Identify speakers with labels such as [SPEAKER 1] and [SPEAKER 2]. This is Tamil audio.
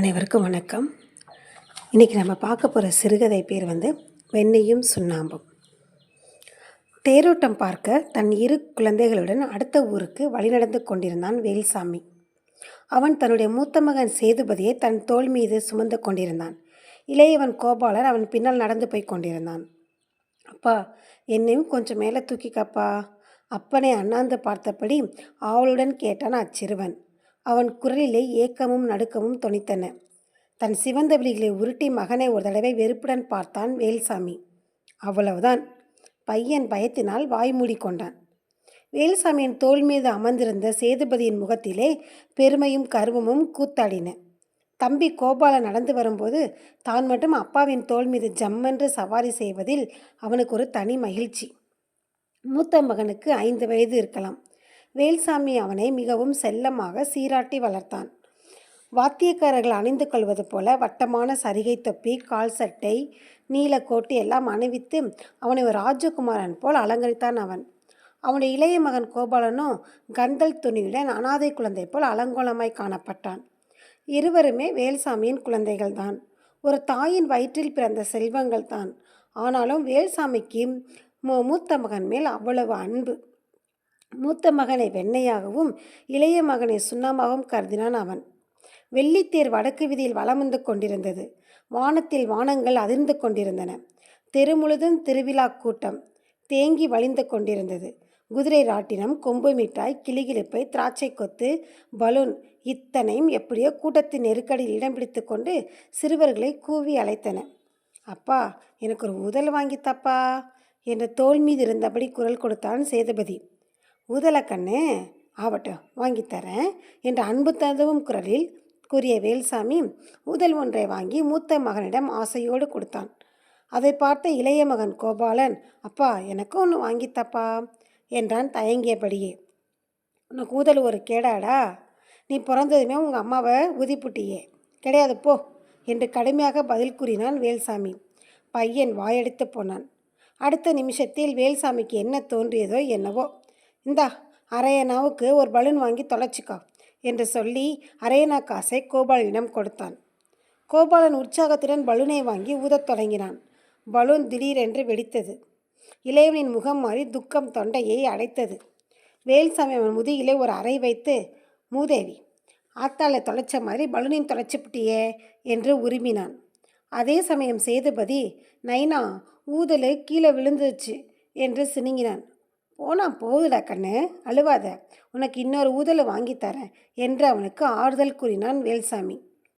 [SPEAKER 1] அனைவருக்கும் வணக்கம். இன்றைக்கி நம்ம பார்க்க போகிற சிறுகதை பேர் வெண்ணையும் சுண்ணாம்பும். தேரோட்டம் பார்க்க தன் 2 குழந்தைகளுடன் அடுத்த ஊருக்கு வழிநடந்து கொண்டிருந்தான் வேல்சாமி. அவன் தன்னுடைய மூத்த மகன் சேதுபதியை தன் தோள் மீது சுமந்து கொண்டிருந்தான். இளையவன் கோபாலர் அவன் பின்னால் நடந்து போய் கொண்டிருந்தான். அப்பா, என்னையும் கொஞ்சம் மேலே தூக்கிக்கப்பா, அப்பனை அண்ணாந்து பார்த்தபடி ஆவலுடன் கேட்டான் அச்சிறுவன். அவன் குரலிலே ஏக்கமும் நடுக்கமும் தொனித்தன. தன் சிவந்த விழிகளை உருட்டி மகனை ஒரு தடவை வெறுப்புடன் பார்த்தான் வேல்சாமி. அவ்வளவுதான். பையன் பயத்தினால் வாய் மூடிக்கொண்டான். வேல்சாமியின் தோள் மீது அமர்ந்திருந்த சேதுபதியின் முகத்திலே பெருமையும் கர்வமும் கூத்தாடின. தம்பி கோபாலன் நடந்து வரும்போது தான் மட்டும் அப்பாவின் தோள் மீது ஜம்மென்று சவாரி செய்வதில் அவனுக்கு ஒரு தனி மகிழ்ச்சி. மூத்த மகனுக்கு 5 வயது இருக்கலாம். வேல்சாமி அவனை மிகவும் செல்லமாக சீராட்டி வளர்த்தான். வாத்தியக்காரர்கள் அணிந்து கொள்வது போல வட்டமான சரிகை தொப்பி, கால் சட்டை, நீலக்கோட்டு எல்லாம் அணிவித்து அவனை ஒரு ராஜகுமாரன் போல் அலங்கரித்தான் அவன். அவனுடைய இளைய மகன் கோபாலனோ கந்தல் துணியுடன் அனாதை குழந்தை போல் அலங்கோலமாய் காணப்பட்டான். இருவருமே வேல்சாமியின் குழந்தைகள்தான். ஒரு தாயின் வயிற்றில் பிறந்த செல்வங்கள் தான். ஆனாலும் வேல்சாமிக்கு மூத்த மகன் மேல் அவ்வளவு அன்பு. மூத்த மகனை வெண்ணையாகவும் இளைய மகனை சுண்ணாம்பாகவும் கருதினான் அவன். வெள்ளித்தேர் வடக்கு வீதியில் வலம் வந்து கொண்டிருந்தது. வானத்தில் வானங்கள் அதிர்ந்து கொண்டிருந்தன. தெரு முழுதும் திருவிழா கூட்டம் தேங்கி வழிந்து கொண்டிருந்தது. குதிரை ராட்டினம், கொம்பு மிட்டாய், கிளிகிழிப்பை, திராட்சை கொத்து, பலூன் இத்தனையும் எப்படியோ கூட்டத்தின் நெருக்கடியில் இடம் பிடித்து கொண்டு சிறுவர்களை கூவி அழைத்தன. அப்பா, எனக்கு ஒரு ஊதல் வாங்கித்தப்பா என்று தோள் மீது இருந்தபடி குரல் கொடுத்தான் சேதுபதி. ஊதலை கண்ணு, ஆவட்டும், வாங்கித்தரேன் என்று அன்பு ததுவும் குரலில் கூறிய வேல்சாமி ஊதல் ஒன்றை வாங்கி மூத்த மகனிடம் ஆசையோடு கொடுத்தான். அதை பார்த்த இளைய மகன் கோபாலன், அப்பா, எனக்கும் ஒன்று வாங்கித்தப்பா என்றான் தயங்கியபடியே. உனக்கு ஊதல் ஒரு கேடாடா? நீ பிறந்ததுமே உங்கள் அம்மாவை ஊதிப்புட்டியே. கிடையாது போ என்று கடுமையாக பதில் கூறினான் வேல்சாமி. பையன் வாயடித்து போனான். அடுத்த நிமிஷத்தில் வேல்சாமிக்கு என்ன தோன்றியதோ என்னவோ, இந்தா, அரையனாவுக்கு ஒரு பலூன் வாங்கி தொலைச்சிக்கோ என்று சொல்லி அரையனா காசை கோபாலனிடம் கொடுத்தான். கோபாலன் உற்சாகத்துடன் பலூனை வாங்கி ஊதத் தொடங்கினான். பலூன் திடீரென்று வெடித்தது. இளையவனின் முகம் மாறி துக்கம் தொண்டையை அடைத்தது. வேல்சாமி அவன் முதுகிலே ஒரு அறை வைத்து, மூதேவி, ஆத்தாளை தொலைச்ச மாதிரி பலூனையும் தொலைச்சிப்பிட்டியே என்று உருமினான். அதே சமயம் சேதுபதி, நைனா, ஊதல் கீழே விழுந்துச்சு என்று சினுங்கினான். போனா போகுதுடா கண்ணு, அழுவாத, உனக்கு இன்னொரு ஊதலை வாங்கித்தரேன் என்று அவனுக்கு ஆறுதல் கூறினான் வேல்சாமி.